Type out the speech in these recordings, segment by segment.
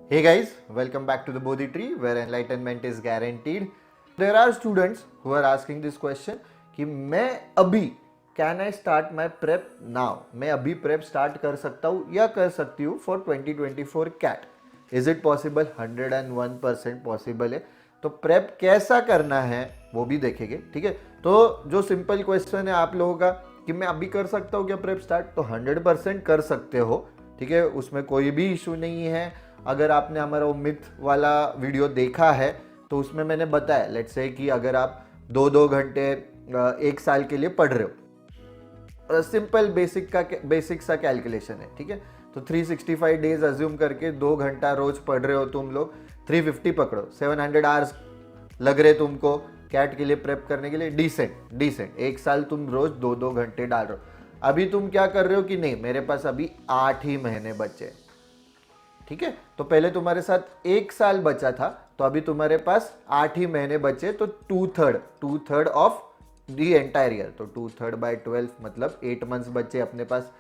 Hey guys, welcome back to the Bodhi Tree where enlightenment is guaranteed. There are students who are asking this question कि मैं अभी can I start my prep now, मैं अभी prep start कर सकता हूँ या कर सकती हूँ for 2024 CAT. Is it possible? 101% possible है. तो प्रेप कैसा करना है वो भी देखेंगे. ठीक है, तो जो सिंपल क्वेश्चन है आप लोगों का कि मैं अभी कर सकता हूँ क्या प्रेप स्टार्ट, तो 100% कर सकते हो. ठीक है, उसमें कोई भी इशू नहीं है. अगर आपने हमारा मिथ वाला वीडियो देखा है तो उसमें मैंने बताया लेट्स से कि अगर आप 2-2 घंटे एक साल के लिए पढ़ रहे हो, सिंपल बेसिक सा कैलकुलेशन है. ठीक है, तो 365 डेज अज्यूम करके 2 घंटा रोज पढ़ रहे हो तुम लोग, 350 पकड़ो, 700 आवर्स लग रहे तुमको कैट के लिए प्रेप करने के लिए. डिसेंट एक साल तुम रोज 2-2 घंटे डाल रहे हो. अभी तुम क्या कर रहे हो कि नहीं मेरे पास अभी 8 ही महीने बचे. ठीक है, तो पहले तुम्हारे साथ 1 साल बचा था, तो अभी तुम्हारे पास 8 ही महीने बचे, तो 2/3 ऑफ दी एंटायर ईयर, तो 2/3 बाय 12 मतलब 8 मंथ्स बचे अपने पास.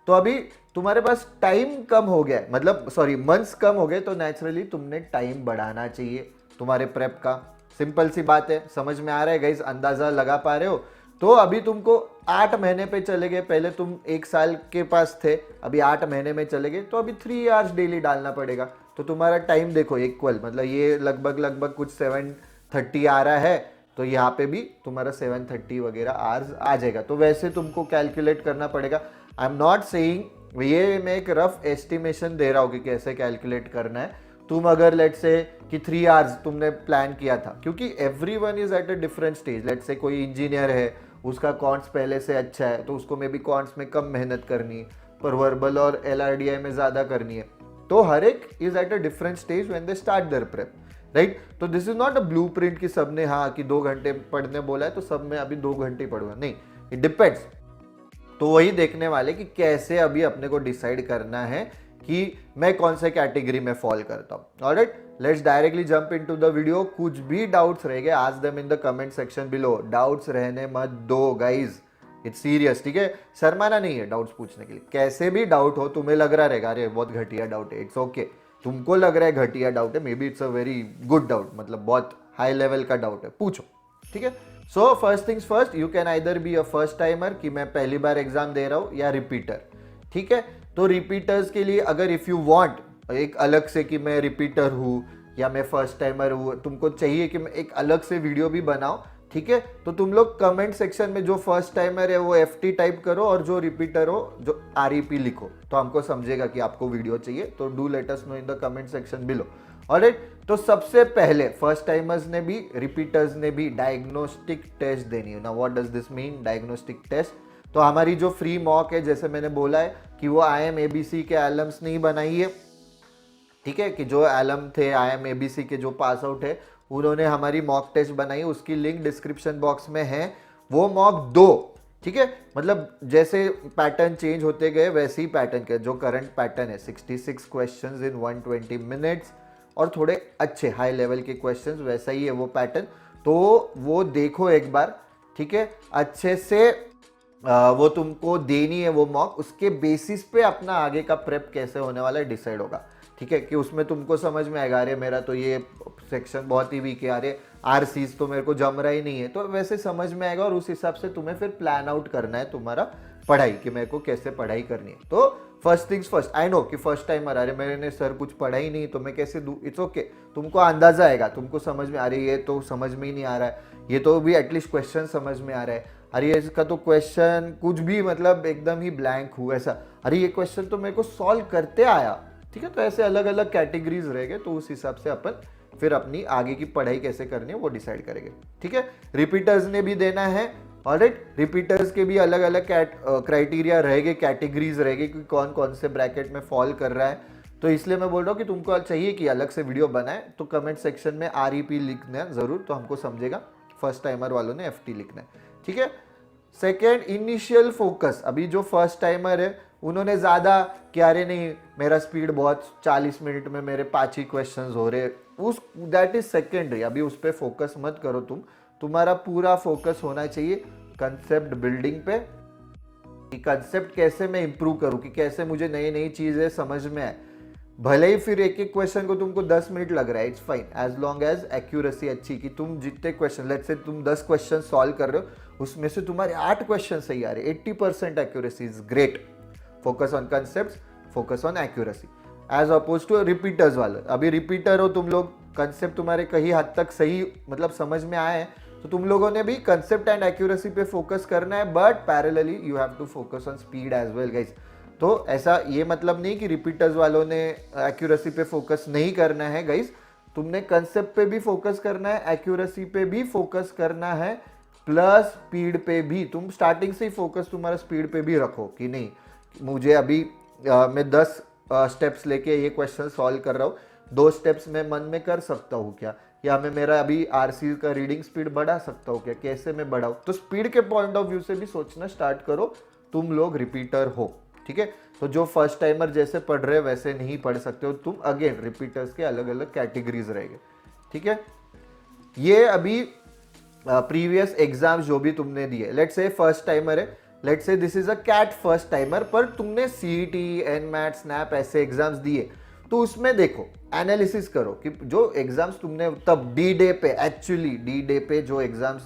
तो अभी तुम्हारे पास टाइम कम हो गया, मतलब सॉरी मंथ्स कम हो गए, तो नेचुरली तुमने टाइम बढ़ाना चाहिए तुम्हारे प्रेप का. सिंपल सी बात है, समझ में आ रहा है गाइस, अंदाजा लगा पा रहे हो. तो अभी तुमको 8 महीने पे चले गए, पहले तुम 1 साल के पास थे, अभी 8 महीने में चले गए, तो अभी 3 आवर्स डेली डालना पड़ेगा. तो तुम्हारा टाइम देखो इक्वल, मतलब ये लगभग कुछ 7:30 आ रहा है, तो यहाँ पे भी तुम्हारा 7:30 वगैरह आवर्स आ जाएगा. तो वैसे तुमको कैलकुलेट करना पड़ेगा. आई एम नॉट सेइंग, ये मैं एक रफ एस्टिमेशन दे रहा हूँ कि कैसे कैलकुलेट करना है. तुम अगर लेट से कि 3 आवर्स तुमने प्लान किया था, क्योंकि everyone is at a different stage. Let say कोई इंजीनियर है, उसका कॉन्ट्स पहले से अच्छा है, तो उसको मे बी कॉन्ट्स में कम मेहनत करनी है, पर वर्बल और LRDI में ज़्यादा करनी है. तो हर एक is at a different stage when they start their prep, right. तो this is not a blueprint कि सबने हाँ कि 2 घंटे पढ़ने बोला है तो सब में अभी 2 घंटे ही पढ़ूंगा, नहीं, इट डिपेंड्स. तो वही देखने वाले कि कैसे अभी अपने को डिसाइड करना है कि मैं कौन से कैटेगरी में फॉल करता हूँ. Alright, let's directly jump into the video. कुछ भी डाउट्स रह गए, ask them in the comment section below. Doubts रहने मत दो गाइज, इट्स सीरियस. ठीक है, शर्माना नहीं है डाउट्स पूछने के लिए. कैसे भी डाउट हो, तुम्हें लग रहा रहेगा अरे बहुत घटिया डाउट है, इट्स ओके. तुमको लग रहा है घटिया डाउट है, may be it's a very good doubt, मतलब बहुत हाई लेवल का डाउट है, पूछो. ठीक है, so first things first, you can either be a first timer कि मैं पहली बार एग्जाम दे रहा हूँ, या रिपीटर. ठीक है, तो रिपीटर्स के लिए अगर इफ यू वांट एक अलग से कि मैं रिपीटर हूँ या मैं फर्स्ट टाइमर हूँ, तुमको चाहिए कि मैं एक अलग से वीडियो भी बनाऊं, ठीक है, तो तुम लोग कमेंट सेक्शन में जो फर्स्ट टाइमर है वो FT टाइप करो और जो रिपीटर हो जो REP लिखो, तो हमको समझेगा कि आपको वीडियो चाहिए. तो do let us know in the comment section below. Alright, तो सबसे पहले फर्स्ट टाइमर्स ने भी रिपीटर्स ने भी डायग्नोस्टिक टेस्ट देनी है ना. What does this mean diagnostic test? तो हमारी जो फ्री मॉक है, जैसे मैंने बोला है कि वो IMABC के एलम्स नहीं बनाई है. ठीक है, कि जो एलम थे IMABC के जो पास आउट है उन्होंने हमारी मॉक टेस्ट बनाई, उसकी लिंक डिस्क्रिप्शन बॉक्स में है. वो मॉक 2, ठीक है, मतलब जैसे पैटर्न चेंज होते गए वैसे ही पैटर्न के जो करंट पैटर्न है 66 क्वेश्चंस इन 120 मिनट्स और थोड़े अच्छे हाई लेवल के क्वेश्चंस, वैसा ही है वो पैटर्न. तो वो देखो एक बार, ठीक है, अच्छे से वो तुमको देनी है वो मॉक. उसके बेसिस पे अपना आगे का प्रेप कैसे होने वाला है डिसाइड होगा. ठीक है, कि उसमें तुमको समझ में आएगा अरे मेरा तो ये सेक्शन बहुत ही वीक है, अरे RCs तो मेरे को जम रहा ही नहीं है, तो वैसे समझ में आएगा और उस हिसाब से तुम्हें फिर प्लान आउट करना है तुम्हारा पढ़ाई कि मेरे को कैसे पढ़ाई करनी है. तो first things first, I know कि फर्स्ट टाइम अरे मैंने सर कुछ पढ़ा ही नहीं तो मैं कैसे दूँ, इट्स ओके. तुमको अंदाजा आएगा, तुमको समझ में, अरे ये तो समझ में ही नहीं आ रहा है, ये तो भी एटलीस्ट क्वेश्चन समझ में आ रहा है, अरे इसका तो क्वेश्चन कुछ भी मतलब एकदम ही ब्लैंक हुआ ऐसा, अरे ये क्वेश्चन तो मेरे को सॉल्व करते आया. ठीक है, तो ऐसे अलग अलग कैटेगरीज रहेंगे, तो उस हिसाब से अपन फिर अपनी आगे की पढ़ाई कैसे करनी है वो डिसाइड करेंगे. ठीक है, रिपीटर्स ने भी देना है. ऑलराइट, रिपीटर्स के भी अलग अलग क्राइटेरिया रहेंगे, कैटेगरीज रहेगी कि कौन कौन से ब्रैकेट में फॉल कर रहा है. तो इसलिए मैं बोल रहा हूँ कि तुमको चाहिए कि अलग से वीडियो बनाए तो कमेंट सेक्शन में REP लिखना है जरूर, तो हमको समझेगा. फर्स्ट टाइमर वालों ने FT लिखना है. ठीक है, सेकेंड इनिशियल फोकस. अभी जो फर्स्ट टाइमर है उन्होंने ज़्यादा कि अरे नहीं मेरा स्पीड बहुत 40 मिनट में मेरे 5 ही क्वेश्चंस हो रहे, उस दैट इज सेकेंडरी. अभी उस पर फोकस मत करो तुम. तुम्हारा पूरा फोकस होना चाहिए कंसेप्ट बिल्डिंग पे, कि कंसेप्ट कैसे मैं इंप्रूव करूँ, कि कैसे मुझे नई नई चीज़ें समझ में आए. भले ही फिर एक एक क्वेश्चन को तुमको 10 मिनट लग रहा है, it's fine, as long as accuracy अच्छी, कि तुम जितने क्वेश्चन, लेट्स से तुम 10 क्वेश्चन सॉल्व कर रहे हो, उसमें से तुम्हारे 8 क्वेश्चन सही आ रहे, 80% accuracy is great. Focus on concept, focus on accuracy, as oppose to repeaters वाले। अभी रिपीटर हो तुम लोग, कंसेप्ट तुम्हारे कहीं हद तक सही मतलब समझ में आए हैं, तो तुम लोगों ने भी कंसेप्ट एंड एक्यूरेसी पे फोकस करना है, but parallelly you have to focus on speed as well guys. तो ऐसा ये मतलब नहीं कि रिपीटर्स वालों ने एक्यूरेसी पे फोकस नहीं करना है गाइस, तुमने कंसेप्ट पे भी फोकस करना है, एक्यूरेसी पे भी फोकस करना है, प्लस स्पीड पे भी। तुम स्टार्टिंग से ही फोकस तुम्हारा स्पीड पे भी रखो कि नहीं, मुझे अभी मैं 10 स्टेप्स लेके ये क्वेश्चन सॉल्व कर रहा हूँ, 2 स्टेप्स मैं मन में कर सकता हूँ क्या, या मैं मेरा अभी आरसी का रीडिंग स्पीड बढ़ा सकता हूँ क्या, कैसे मैं बढ़ाऊँ। तो स्पीड के पॉइंट ऑफ व्यू से भी सोचना स्टार्ट करो, तुम लोग रिपीटर हो, ठीक है। तो जो फर्स्ट टाइमर जैसे पढ़ रहे वैसे नहीं पढ़ सकते हो तुम, अगेन रिपीटर्स के अलग अलग कैटेगरीज रहेंगे, ठीक है। ये अभी प्रीवियस एग्जाम्स जो भी तुमने दिए, लेट्स से फर्स्ट टाइमर है, let's say this is a CAT first timer, पर तुमने सीईटी, एनमैट, स्नैप ऐसे एग्जाम्स दिए, तो उसमें देखो एनालिसिस करो कि जो एग्जाम्स तुमने तब डी डे पे, एक्चुअली डी डे पे जो एग्जाम्स,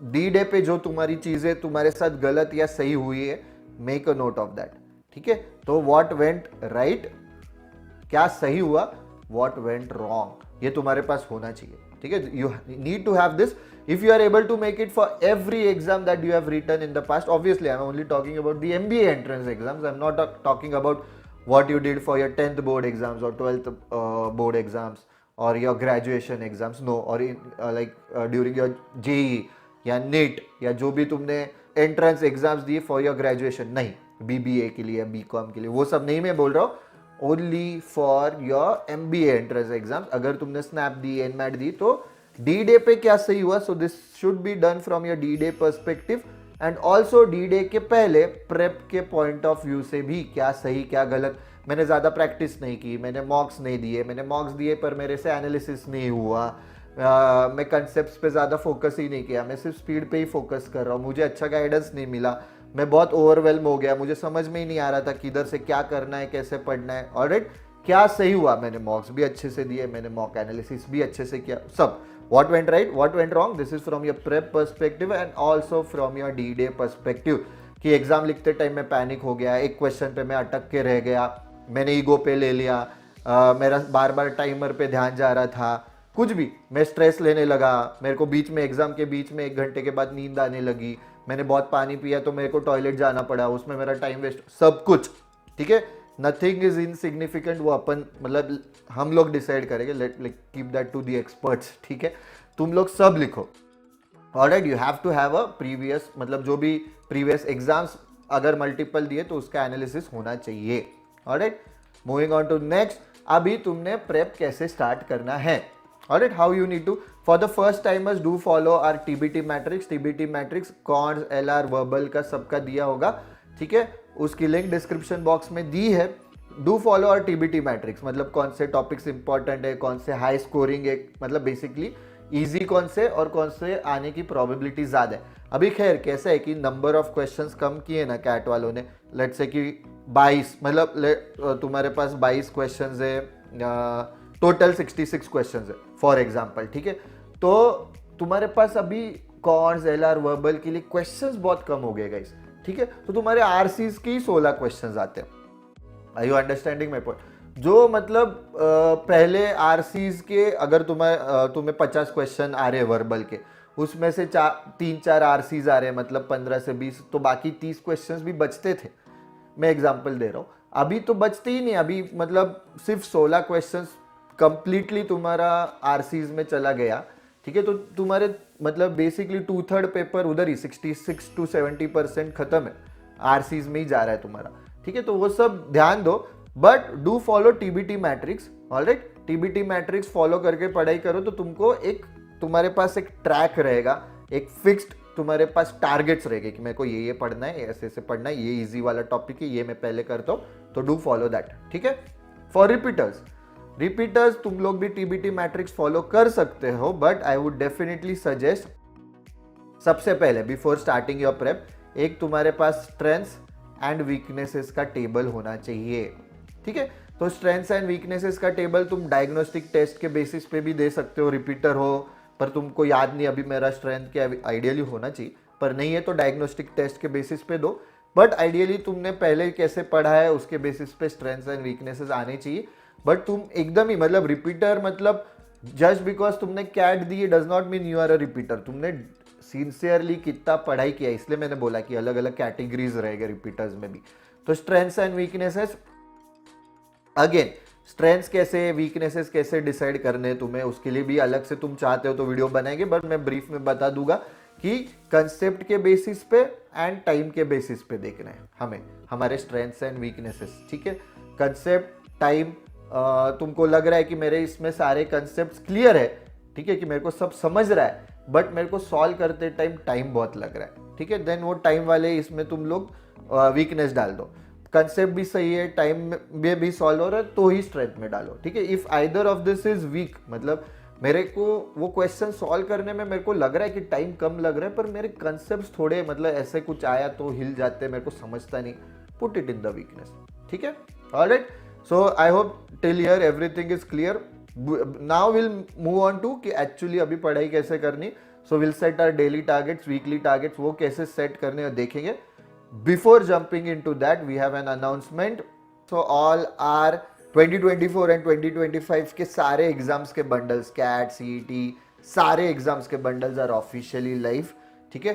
डी डे पे जो तुम्हारी चीजें तुम्हारे साथ गलत या सही हुई है, make a note of that, ठीक है। तो व्हाट वेंट राइट, क्या सही हुआ, व्हाट वेंट रॉन्ग, ये तुम्हारे पास होना चाहिए, ठीक है। You need to have this if you are able to make it for every exam that you have written in the past. Obviously I'm only talking about the MBA entrance exams, I'm not talking about what you did for your 10th board exams or 12th board exams or your graduation exams, no, or in, during your JEE या NEET या जो भी तुमने entrance exams दिए for your graduation, नहीं, BBA के लिए, BCom के लिए, वो सब नहीं मैं बोल रहा हूँ, only for your MBA entrance exams. अगर तुमने स्नैप दी, एनमैट दी, तो डी डे पे क्या सही हुआ, so this should be done from your D day perspective, and also D day के पहले प्रेप के पॉइंट ऑफ व्यू से भी क्या सही क्या गलत। मैंने ज़्यादा प्रैक्टिस नहीं की, मैंने मॉक्स नहीं दिए, मैंने मॉक्स दिए पर मेरे से एनालिसिस नहीं हुआ, मैं कंसेप्ट्स पे ज़्यादा फोकस ही नहीं किया, मैं सिर्फ स्पीड पे ही फोकस कर रहा हूँ, मुझे अच्छा गाइडेंस नहीं मिला, मैं बहुत ओवरवेल्म हो गया, मुझे समझ में ही नहीं आ रहा था किधर से क्या करना है, कैसे पढ़ना है। ऑलराइट, क्या सही हुआ, मैंने मॉक्स भी अच्छे से दिए, मैंने मॉक एनालिसिस भी अच्छे से किया, सब। What went right, what went wrong, this is from your prep perspective and also from your D-Day perspective, कि एग्जाम लिखते टाइम में पैनिक हो गया, एक क्वेश्चन पे मैं अटक के रह गया, मैंने ईगो पे ले लिया, मेरा बार बार टाइमर पे ध्यान जा रहा था, कुछ भी, मैं स्ट्रेस लेने लगा, मेरे को बीच में एग्जाम के बीच में 1 घंटे के बाद नींद आने लगी, मैंने बहुत पानी पिया तो मेरे को टॉयलेट जाना पड़ा, उसमें मेरा टाइम वेस्ट, सब कुछ, ठीक है। नथिंग इज इनसिग्निफिकेंट, वो अपन मतलब हम लोग डिसाइड करेंगे, let keep that to the experts, ठीक है। तुम लोग सब लिखो, alright. You have to have a previous, मतलब जो भी प्रीवियस एग्जाम्स अगर मल्टीपल दिए तो उसका एनालिसिस होना चाहिए, alright. Moving on to next, अभी तुमने प्रेप कैसे स्टार्ट करना है, alright, how you need to, for the first timers do follow our TBT matrix, TBT matrix cons, LR, verbal का सबका दिया होगा, ठीक है, उसकी लिंक डिस्क्रिप्शन बॉक्स में दी है। डू फॉलो और टीबीटी मैट्रिक्स, मतलब कौन से टॉपिक्स इंपॉर्टेंट है, कौन से हाई स्कोरिंग है, मतलब बेसिकली इजी कौन से और कौन से आने की प्रोबेबिलिटी ज़्यादा है। अभी खैर कैसा है कि नंबर ऑफ क्वेश्चंस कम किए ना कैट वालों ने, लेट्स से कि 22, मतलब तुम्हारे पास 22 क्वेश्चंस है, टोटल 66 क्वेश्चंस है फॉर एग्जांपल, ठीक है। तो तुम्हारे पास अभी कॉन्स, एलआर, वर्बल के लिए क्वेश्चंस बहुत कम हो गए गाइस, ठीक है। तो तुम्हारे आरसीज के ही 16 क्वेश्चंस आते हैं, are you understanding my point. जो मतलब पहले आरसीज के अगर तुम्हें 50 क्वेश्चन आ रहे हैं वर्बल के, उसमें से 3-4 आरसीज आ रहे हैं, मतलब 15 से 20, तो बाकी 30 क्वेश्चंस भी बचते थे, मैं एग्जांपल दे रहा हूँ। अभी तो बचते ही नहीं, अभी मतलब सिर्फ 16 क्वेश्चंस कंप्लीटली तुम्हारा आरसीज में चला गया, ठीक है। तो तुम्हारे मतलब बेसिकली 2/3 पेपर उधर ही 66 to 70% खत्म है, आरसीज में ही जा रहा है तुम्हारा, ठीक है। तो वो सब ध्यान दो, but do follow TBT matrix, alright. TBT matrix follow करके पढ़ाई करो तो तुमको तुम्हारे पास एक ट्रैक रहेगा, एक फिक्स्ड तुम्हारे पास टारगेट्स रहेंगे कि मेरे को ये पढ़ना है, ऐसे ऐसे पढ़ना है, ये इजी वाला टॉपिक है, ये मैं पहले करता हूँ, तो डू फॉलो दैट, ठीक है। फॉर रिपीटर्स तुम लोग भी टीबीटी मैट्रिक्स फॉलो कर सकते हो, but I would definitely suggest सबसे पहले बिफोर स्टार्टिंग योर प्रेप एक तुम्हारे पास स्ट्रेंथ्स एंड वीकनेसेस का टेबल होना चाहिए, ठीक है। तो स्ट्रेंथ्स एंड वीकनेसेस का टेबल तुम डायग्नोस्टिक टेस्ट के बेसिस पे भी दे सकते हो, रिपीटर हो पर तुमको याद नहीं अभी मेरा स्ट्रेंथ क्या आइडियली होना चाहिए, पर नहीं है तो डायग्नोस्टिक टेस्ट के बेसिस पे दो। बट आइडियली तुमने पहले कैसे पढ़ा है उसके बेसिस पे स्ट्रेंथ्स एंड वीकनेसेस आने चाहिए। बट तुम एकदम ही मतलब रिपीटर मतलब जस्ट बिकॉज तुमने कैट दी does not mean you are a repeater. तुमने सिंसियरली कितना पढ़ाई किया, इसलिए मैंने बोला कि अलग अलग कैटेगरीज रहेगा रिपीटर्स में भी। तो strengths and weaknesses, again strengths कैसे वीकनेसेस कैसे डिसाइड करने तुम्हें, उसके लिए भी अलग से तुम चाहते हो तो वीडियो बनाएंगे, बट मैं ब्रीफ में बता दूंगा कि कंसेप्ट के बेसिस पे एंड टाइम के बेसिस पे देखना है हमें हमारे स्ट्रेंथ्स एंड वीकनेसेस। ठीक है, कंसेप्ट टाइम, तुमको लग रहा है कि मेरे इसमें सारे कंसेप्ट क्लियर है, ठीक है कि मेरे को सब समझ रहा है, बट मेरे को सॉल्व करते टाइम बहुत लग रहा है, ठीक है, देन वो टाइम वाले इसमें तुम लोग वीकनेस डाल दो। कंसेप्ट भी सही है, टाइम में भी सॉल्व हो रहा है तो ही स्ट्रेंथ में डालो। ठीक है, if either of this is weak, मतलब मेरे को वो क्वेश्चन सॉल्व करने में मेरे को लग रहा है कि टाइम कम लग रहा है, पर मेरे कंसेप्ट थोड़े मतलब ऐसे कुछ आया तो हिल जाते, मेरे को समझता नहीं, put it in the weakness. ठीक है, alright, so I hope till here everything is clear. Now will move on to कि एक्चुअली अभी पढ़ाई कैसे करनी। So will set our daily targets, weekly targets, वो कैसे सेट करने देखेंगे। Before jumping into that, we have an announcement. So all our 2024 and 2025 के सारे एग्जाम्स के बंडल्स, कैट सीईटी सारे एग्जाम्स के बंडल्स आर ऑफिशियली लाइव। ठीक है,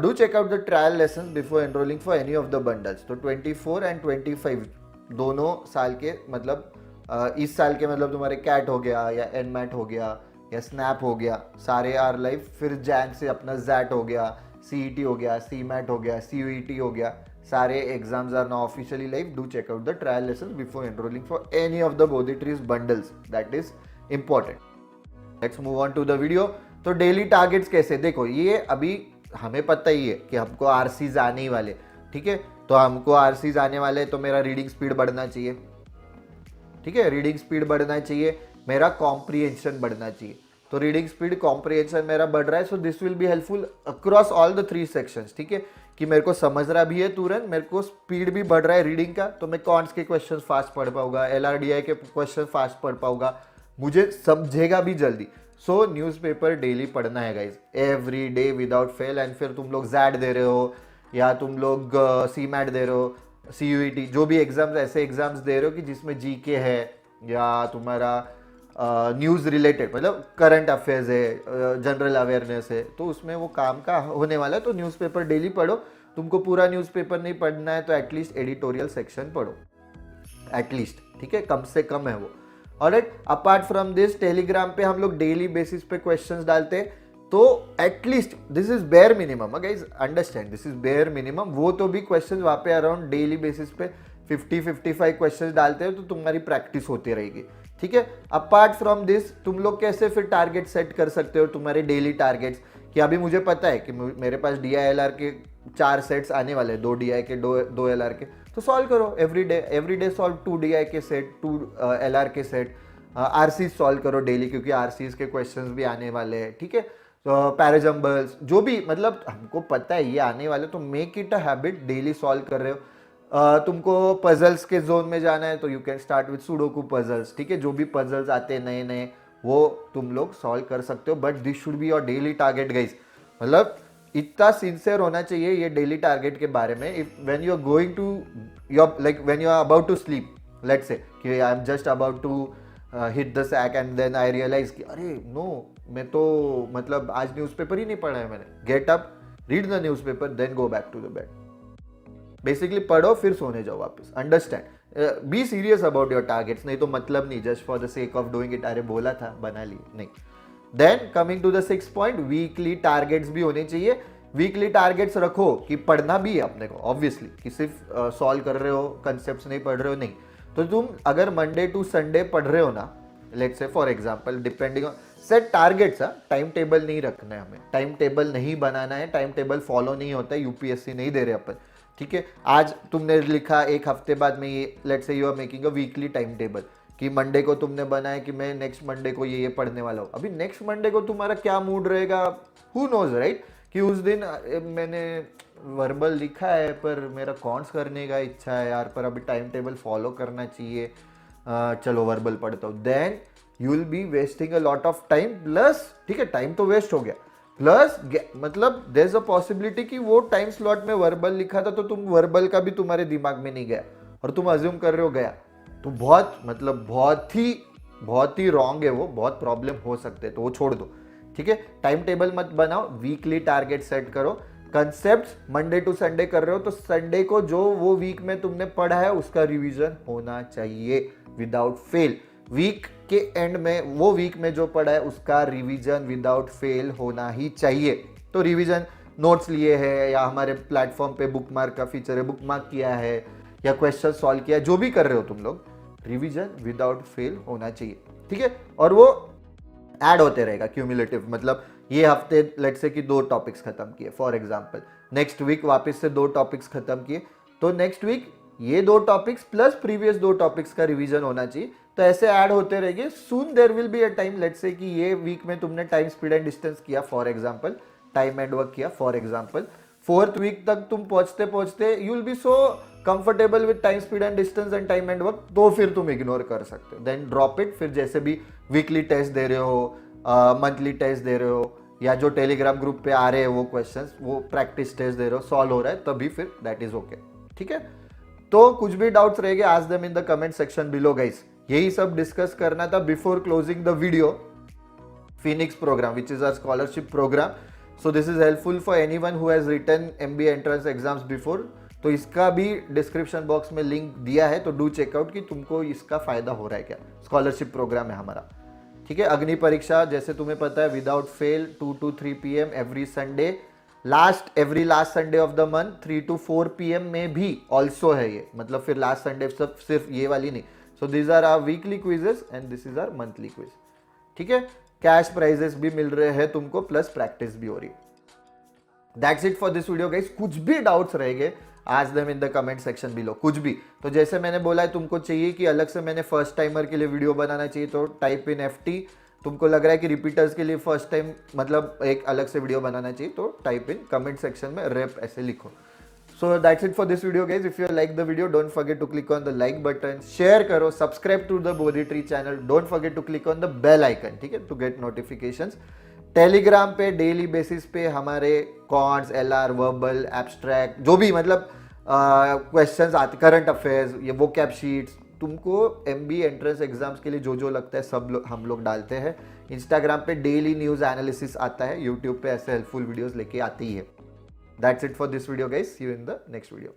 do check out the trial lesson before enrolling for any of the bundles. तो 24 and 25 दोनों साल के मतलब इस साल के मतलब तुम्हारे कैट हो गया या एनमैट हो गया या स्नैप हो गया, सारे आर लाइव। फिर जैन से अपना जैट हो गया, सीईटी हो गया, सीमैट हो गया, सीयूईटी हो गया, सारे exams are now officially live. Do check out the trial lesson before enrolling for any of the Bodhitree's bundles, that is important. Let's move on to the video. तो डेली टारगेट्स कैसे, देखो ये अभी हमें पता ही है कि हमको आरसीज आने ही वाले, ठीक है, तो हमको आरसीज आने वाले तो मेरा रीडिंग स्पीड बढ़ना चाहिए। ठीक है, रीडिंग स्पीड बढ़ना चाहिए, मेरा कॉम्प्रिहेंशन बढ़ना चाहिए। तो रीडिंग स्पीड कॉम्प्रिहेंशन मेरा बढ़ रहा है, so this will be helpful across all the 3 sections. ठीक है, कि मेरे को समझ रहा भी है तुरंत, मेरे को स्पीड भी बढ़ रहा है रीडिंग का, तो मैं कॉन्स के क्वेश्चन फास्ट पढ़ पाऊंगा, एलआरडीआई के क्वेश्चन फास्ट पढ़ पाऊंगा, मुझे समझेगा भी जल्दी। सो न्यूज़पेपर डेली पढ़ना है guys, every day without fail. And फिर तुम लोग जैड दे रहे हो या तुम लोग सीमैट दे रहे हो, सीयूईटी, जो भी एग्जाम्स ऐसे एग्जाम्स दे रहे हो कि जिसमें जीके है या तुम्हारा न्यूज़ रिलेटेड मतलब करंट अफेयर्स है, जनरल अवेयरनेस है, तो उसमें वो काम का होने वाला है। तो न्यूज़पेपर डेली पढ़ो, तुमको पूरा न्यूज़पेपर नहीं पढ़ना है तो एटलीस्ट एडिटोरियल सेक्शन पढ़ो एटलीस्ट। ठीक है, कम से कम है वो। Alright, apart from this Telegram पे हम लोग डेली बेसिस पे क्वेश्चंस डालते हैं, तो at least this is bare minimum guys, understand this is bare minimum. वो तो भी क्वेश्चंस वहाँ पे अराउंड डेली बेसिस पे 50-55 क्वेश्चंस डालते हो, तो तुम्हारी प्रैक्टिस होती रहेगी। ठीक है, अपार्ट फ्रॉम दिस तुम लोग कैसे फिर टारगेट सेट कर सकते हो, तुम्हारे डेली टारगेट्स, कि अभी मुझे पता है कि मेरे पास DILR के 4 सेट्स आने वाले हैं, 2 DI के 2 LR के, तो सॉल्व करो एवरी डे सॉल्व 2 DI के सेट, 2 LR के सेट, RC सॉल्व करो डेली, क्योंकि RCs के क्वेश्चंस भी आने वाले हैं। ठीक है, तो पैराजम्बल्स जो भी मतलब हमको पता है ये आने वाले, तो make it a habit, daily solve कर रहे हो। तुमको पजल्स के जोन में जाना है तो you can start with sudoku puzzles. ठीक है, जो भी पजल्स आते हैं नए नए वो तुम लोग सॉल्व कर सकते हो, but this should be your daily target guys. मतलब इतना सिंसियर होना चाहिए ये डेली टारगेट के बारे में। If when you are going to your like when you are about to sleep, let's say कि I am just about to hit the sack and then I realise कि अरे no, मैं तो मतलब आज न्यूज़पेपर ही नहीं पढ़ा है मैंने। Get up, read the newspaper, then go back to the bed. Basically पढ़ो फिर सोने जाओ वापस, understand, be serious about your targets, नहीं तो मतलब नहीं just for the sake of doing it, अरे बोला था बना लिए, नहीं। Then coming to the 6th point, weekly targets भी होने चाहिए। वीकली टारगेट्स रखो कि पढ़ना भी है अपने को, ऑब्वियसली, कि सिर्फ सॉल्व कर रहे हो, कंसेप्ट नहीं पढ़ रहे हो, नहीं। तो तुम अगर मंडे टू संडे पढ़ रहे हो ना, let's say for example, depending on set targets, time table नहीं रखना है हमें, टाइम टेबल नहीं बनाना है, टाइम टेबल फॉलो नहीं होता है, यूपीएससी नहीं दे रहे अपन। ठीक है, आज तुमने लिखा, एक हफ्ते बाद में ये, let's say you are making a weekly time table, कि मंडे को तुमने बनाया कि मैं नेक्स्ट मंडे को ये पढ़ने वाला हूँ। अभी नेक्स्ट मंडे को तुम्हारा क्या मूड रहेगा, हु नोज राइट, कि उस दिन मैंने वर्बल लिखा है पर मेरा कॉन्स करने का इच्छा है यार, पर अभी टाइम टेबल फॉलो करना चाहिए, चलो वर्बल पढ़ता हूँ, then you will be wasting a lot of time, plus ठीक है टाइम तो वेस्ट हो गया, प्लस मतलब देयर इज अ पॉसिबिलिटी कि वो टाइम स्लॉट में वर्बल लिखा था तो तुम वर्बल का भी तुम्हारे दिमाग में नहीं गया और तुम अज्यूम कर रहे हो गया, तो बहुत मतलब बहुत ही रॉन्ग है वो, बहुत प्रॉब्लम हो सकते हैं, तो वो छोड़ दो। ठीक है, टाइम टेबल मत बनाओ, वीकली टारगेट सेट करो, कंसेप्ट मंडे टू संडे कर रहे हो तो संडे को जो वो वीक में तुमने पढ़ा है उसका रिवीजन होना चाहिए विदाउट फेल। वीक के एंड में वो वीक में जो पढ़ा है उसका रिवीजन विदाउट फेल होना ही चाहिए। तो रिवीजन नोट्स लिए हैं या हमारे प्लेटफॉर्म पे बुकमार्क का फीचर है, बुकमार्क किया है या क्वेश्चन सॉल्व किया है, जो भी कर रहे हो तुम लोग, रिवीजन विदाउट फेल होना चाहिए। ठीक है, और वो ऐड होते रहेगा क्यूमुलेटिव, मतलब ये हफ्ते लेट से कि 2 टॉपिक्स खत्म किए फॉर एग्जांपल, नेक्स्ट वीक वापस से 2 टॉपिक्स खत्म किए, तो नेक्स्ट वीक ये 2 टॉपिक्स प्लस प्रीवियस 2 टॉपिक्स का रिवीजन होना चाहिए। तो ऐसे ऐड होते रहेंगे, soon there will be a time, let say कि ये वीक में तुमने टाइम स्पीड एंड डिस्टेंस किया for example, time and work किया फॉर एग्जांपल, 4th वीक तक तुम पहुंचते पहुंचते you will be so comfortable with time speed and distance and time and work, तो फिर तुम इग्नोर कर सकते हो, देन ड्रॉप इट। फिर जैसे भी वीकली टेस्ट दे रहे हो, मंथली टेस्ट दे रहे हो, या जो टेलीग्राम ग्रुप पे आ रहे हैं वो क्वेश्चंस, वो प्रैक्टिस टेस्ट दे रहे हो, सॉल्व हो रहा है, तभी फिर दैट इज ओके। ठीक है, तो कुछ भी डाउट्स रहेंगे आज them in the comment section below guys. यही सब डिस्कस करना था before closing the video. Phoenix program, which is our scholarship program. So this is helpful for anyone who has written MBA entrance exams before. तो इसका भी description box में link दिया है, तो डू चेकआउट कि तुमको इसका फायदा हो रहा है क्या। स्कॉलरशिप प्रोग्राम है हमारा। ठीक है, अग्नि परीक्षा जैसे तुम्हें पता है without fail 2 to 3 PM every Sunday, every last Sunday off the month 3 to 4 PM में भी ऑल्सो है ये, मतलब फिर लास्ट संडे सब सिर्फ ये वाली नहीं। So this are our weekly quizzes and this is our monthly quiz. ठीक है, कैश प्राइजेस भी मिल रहे हैं तुमको, प्लस प्रैक्टिस भी हो रही है। That's it for this video guys. कुछ भी डाउट्स रहेंगे आज them in the comment section below, कुछ भी। तो जैसे मैंने बोला है तुमको चाहिए कि अलग से मैंने फर्स्ट टाइमर के लिए वीडियो बनाना चाहिए, तो टाइप इन FT। तुमको लग रहा है कि रिपीटर्स के लिए फर्स्ट टाइम मतलब एक अलग से वीडियो बनाना चाहिए, तो टाइप इन कमेंट सेक्शन में रेप ऐसे लिखो। So that's it for this video guys. If you like the video, don't forget to click on the like button, share करो, subscribe to the Bodhi Tree channel, don't forget to click on the bell icon, ठीक है, to get notifications. Telegram पे daily basis पे हमारे cons, LR, verbal, abstract, जो भी मतलब questions आते, करंट अफेयर्स, ये वो कैप शीट्स, तुमको MBA एंट्रेंस एग्जाम्स के लिए जो जो लगता है सब हम लोग डालते हैं। इंस्टाग्राम पे डेली न्यूज़ एनालिसिस आता है, यूट्यूब पे ऐसे हेल्पफुल वीडियोस लेके आती है। That's it for this video guys. See you in the next video.